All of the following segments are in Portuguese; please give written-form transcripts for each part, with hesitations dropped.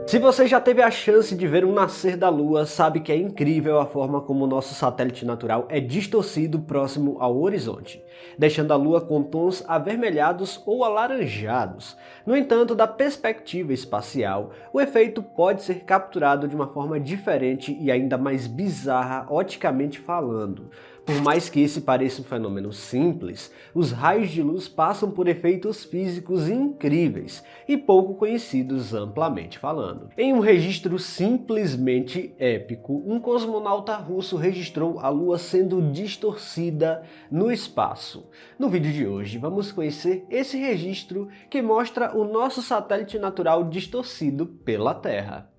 Se você já teve a chance de ver um nascer da Lua, sabe que é incrível a forma como o nosso satélite natural é distorcido próximo ao horizonte, deixando a Lua com tons avermelhados ou alaranjados. No entanto, da perspectiva espacial, o efeito pode ser capturado de uma forma diferente e ainda mais bizarra oticamente falando. Por mais que esse pareça um fenômeno simples, os raios de luz passam por efeitos físicos incríveis e pouco conhecidos amplamente falando. Em um registro simplesmente épico, um cosmonauta russo registrou a Lua sendo distorcida no espaço. No vídeo de hoje vamos conhecer esse registro que mostra o nosso satélite natural distorcido pela Terra.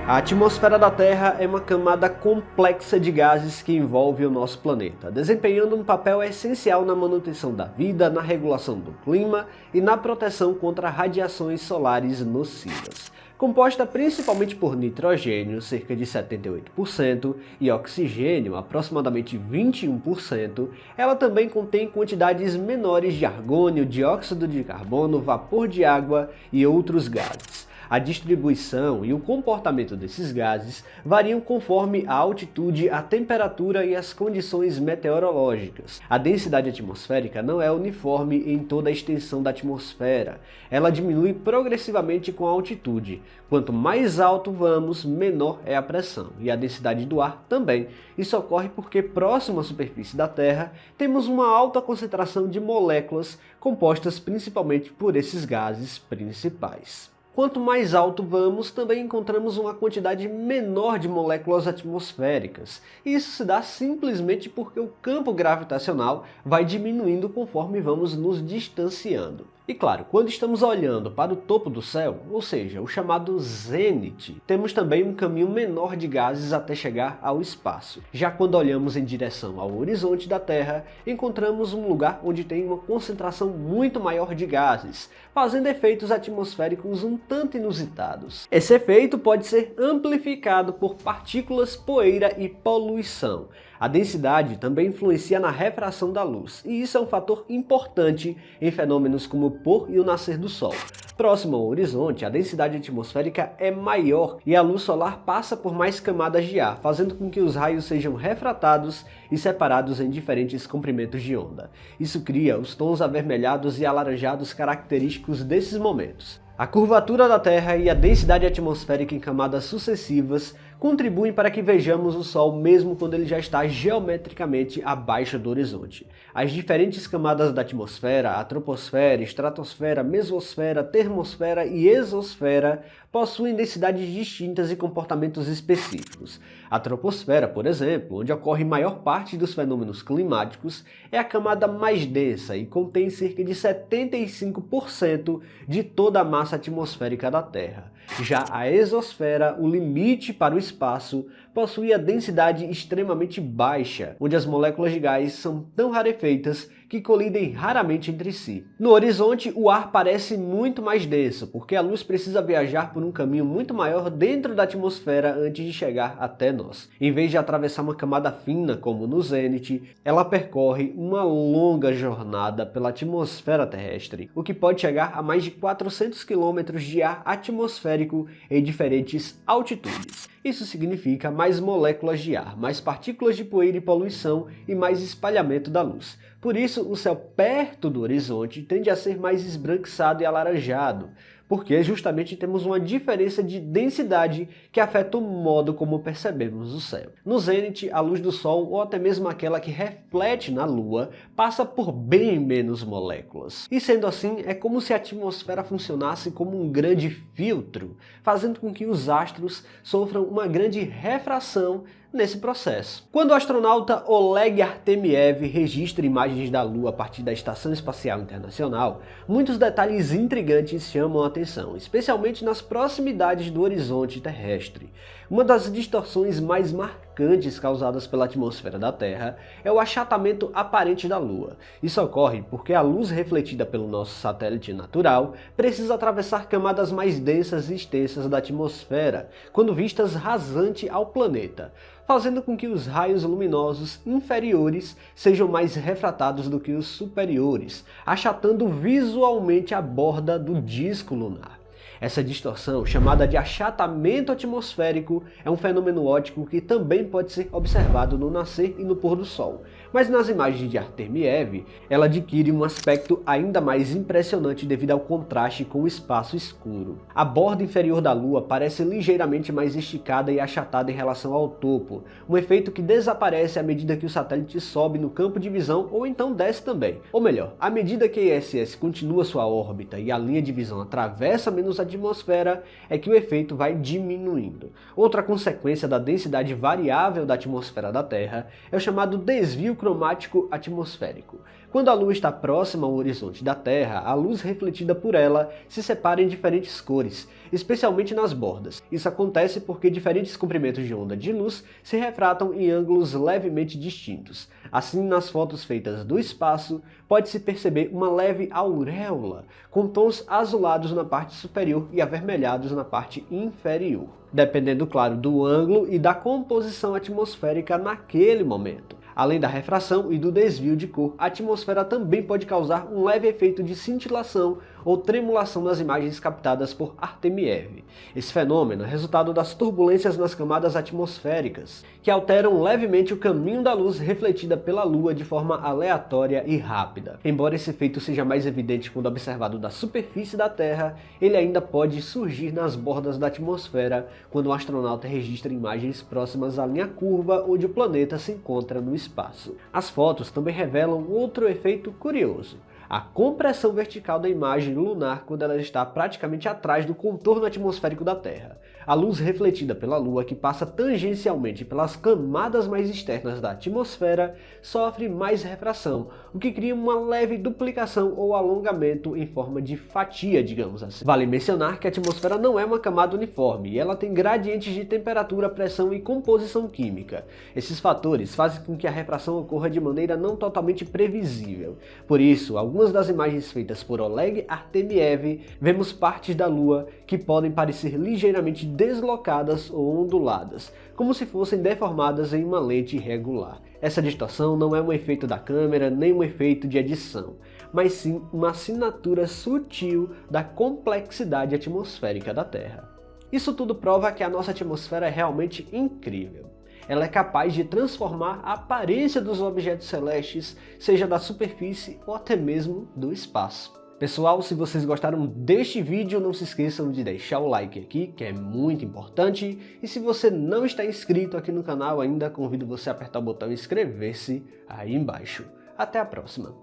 A atmosfera da Terra é uma camada complexa de gases que envolve o nosso planeta, desempenhando um papel essencial na manutenção da vida, na regulação do clima e na proteção contra radiações solares nocivas. Composta principalmente por nitrogênio, cerca de 78%, e oxigênio, aproximadamente 21%, ela também contém quantidades menores de argônio, dióxido de carbono, vapor de água e outros gases. A distribuição e o comportamento desses gases variam conforme a altitude, a temperatura e as condições meteorológicas. A densidade atmosférica não é uniforme em toda a extensão da atmosfera. Ela diminui progressivamente com a altitude. Quanto mais alto vamos, menor é a pressão e a densidade do ar também. Isso ocorre porque próximo à superfície da Terra temos uma alta concentração de moléculas compostas principalmente por esses gases principais. Quanto mais alto vamos, também encontramos uma quantidade menor de moléculas atmosféricas. Isso se dá simplesmente porque o campo gravitacional vai diminuindo conforme vamos nos distanciando. E claro, quando estamos olhando para o topo do céu, ou seja, o chamado zênite, temos também um caminho menor de gases até chegar ao espaço. Já quando olhamos em direção ao horizonte da Terra, encontramos um lugar onde tem uma concentração muito maior de gases, fazendo efeitos atmosféricos um tanto inusitados. Esse efeito pode ser amplificado por partículas, poeira e poluição. A densidade também influencia na refração da luz, e isso é um fator importante em fenômenos como o pôr e o nascer do Sol. Próximo ao horizonte, a densidade atmosférica é maior e a luz solar passa por mais camadas de ar, fazendo com que os raios sejam refratados e separados em diferentes comprimentos de onda. Isso cria os tons avermelhados e alaranjados característicos desses momentos. A curvatura da Terra e a densidade atmosférica em camadas sucessivas contribuem para que vejamos o Sol mesmo quando ele já está geometricamente abaixo do horizonte. As diferentes camadas da atmosfera, a troposfera, estratosfera, mesosfera, termosfera e exosfera, possuem densidades distintas e comportamentos específicos. A troposfera, por exemplo, onde ocorre maior parte dos fenômenos climáticos, é a camada mais densa e contém cerca de 75% de toda a massa atmosférica da Terra. Já a exosfera, o limite para o espaço, possui a densidade extremamente baixa, onde as moléculas de gás são tão rarefeitas que colidem raramente entre si. No horizonte, o ar parece muito mais denso, porque a luz precisa viajar por um caminho muito maior dentro da atmosfera antes de chegar até nós. Em vez de atravessar uma camada fina, como no zênite, ela percorre uma longa jornada pela atmosfera terrestre, o que pode chegar a mais de 400 km de ar atmosférico em diferentes altitudes. Isso significa mais moléculas de ar, mais partículas de poeira e poluição e mais espalhamento da luz. Por isso, o céu perto do horizonte tende a ser mais esbranquiçado e alaranjado, porque justamente temos uma diferença de densidade que afeta o modo como percebemos o céu. No zênite, a luz do Sol, ou até mesmo aquela que reflete na Lua, passa por bem menos moléculas. E sendo assim, é como se a atmosfera funcionasse como um grande filtro, fazendo com que os astros sofram uma grande refração nesse processo. Quando o astronauta Oleg Artemiev registra imagens da Lua a partir da Estação Espacial Internacional, muitos detalhes intrigantes chamam a atenção, especialmente nas proximidades do horizonte terrestre. Uma das distorções mais marcantes causadas pela atmosfera da Terra é o achatamento aparente da Lua. Isso ocorre porque a luz refletida pelo nosso satélite natural precisa atravessar camadas mais densas e extensas da atmosfera, quando vistas rasante ao planeta. fazendo com que os raios luminosos inferiores sejam mais refratados do que os superiores, achatando visualmente a borda do disco lunar. Essa distorção, chamada de achatamento atmosférico, é um fenômeno óptico que também pode ser observado no nascer e no pôr do sol. Mas nas imagens de Artemiev, ela adquire um aspecto ainda mais impressionante devido ao contraste com o espaço escuro. A borda inferior da Lua parece ligeiramente mais esticada e achatada em relação ao topo, um efeito que desaparece à medida que o satélite sobe no campo de visão ou então desce também. Ou melhor, à medida que a ISS continua sua órbita e a linha de visão atravessa menos a atmosfera, é que o efeito vai diminuindo. Outra consequência da densidade variável da atmosfera da Terra é o chamado desvio cromático atmosférico. Quando a Lua está próxima ao horizonte da Terra, a luz refletida por ela se separa em diferentes cores, especialmente nas bordas. Isso acontece porque diferentes comprimentos de onda de luz se refratam em ângulos levemente distintos. Assim, nas fotos feitas do espaço, pode-se perceber uma leve auréola, com tons azulados na parte superior e avermelhados na parte inferior, dependendo, claro, do ângulo e da composição atmosférica naquele momento. Além da refração e do desvio de cor, a atmosfera também pode causar um leve efeito de cintilação ou tremulação nas imagens captadas por Artemiev. Esse fenômeno é resultado das turbulências nas camadas atmosféricas, que alteram levemente o caminho da luz refletida pela Lua de forma aleatória e rápida. Embora esse efeito seja mais evidente quando observado da superfície da Terra, ele ainda pode surgir nas bordas da atmosfera quando o astronauta registra imagens próximas à linha curva onde o planeta se encontra no espaço. As fotos também revelam outro efeito curioso: a compressão vertical da imagem lunar quando ela está praticamente atrás do contorno atmosférico da Terra. A luz refletida pela Lua, que passa tangencialmente pelas camadas mais externas da atmosfera, sofre mais refração, o que cria uma leve duplicação ou alongamento em forma de fatia, digamos assim. Vale mencionar que a atmosfera não é uma camada uniforme, e ela tem gradientes de temperatura, pressão e composição química. Esses fatores fazem com que a refração ocorra de maneira não totalmente previsível. Por isso, algumas das imagens feitas por Oleg Artemiev, vemos partes da Lua que podem parecer ligeiramente deslocadas ou onduladas, como se fossem deformadas em uma lente irregular. Essa distorção não é um efeito da câmera nem um efeito de edição, mas sim uma assinatura sutil da complexidade atmosférica da Terra. Isso tudo prova que a nossa atmosfera é realmente incrível. Ela é capaz de transformar a aparência dos objetos celestes, seja da superfície ou até mesmo do espaço. Pessoal, se vocês gostaram deste vídeo, não se esqueçam de deixar o like aqui, que é muito importante. E se você não está inscrito aqui no canal ainda, convido você a apertar o botão inscrever-se aí embaixo. Até a próxima!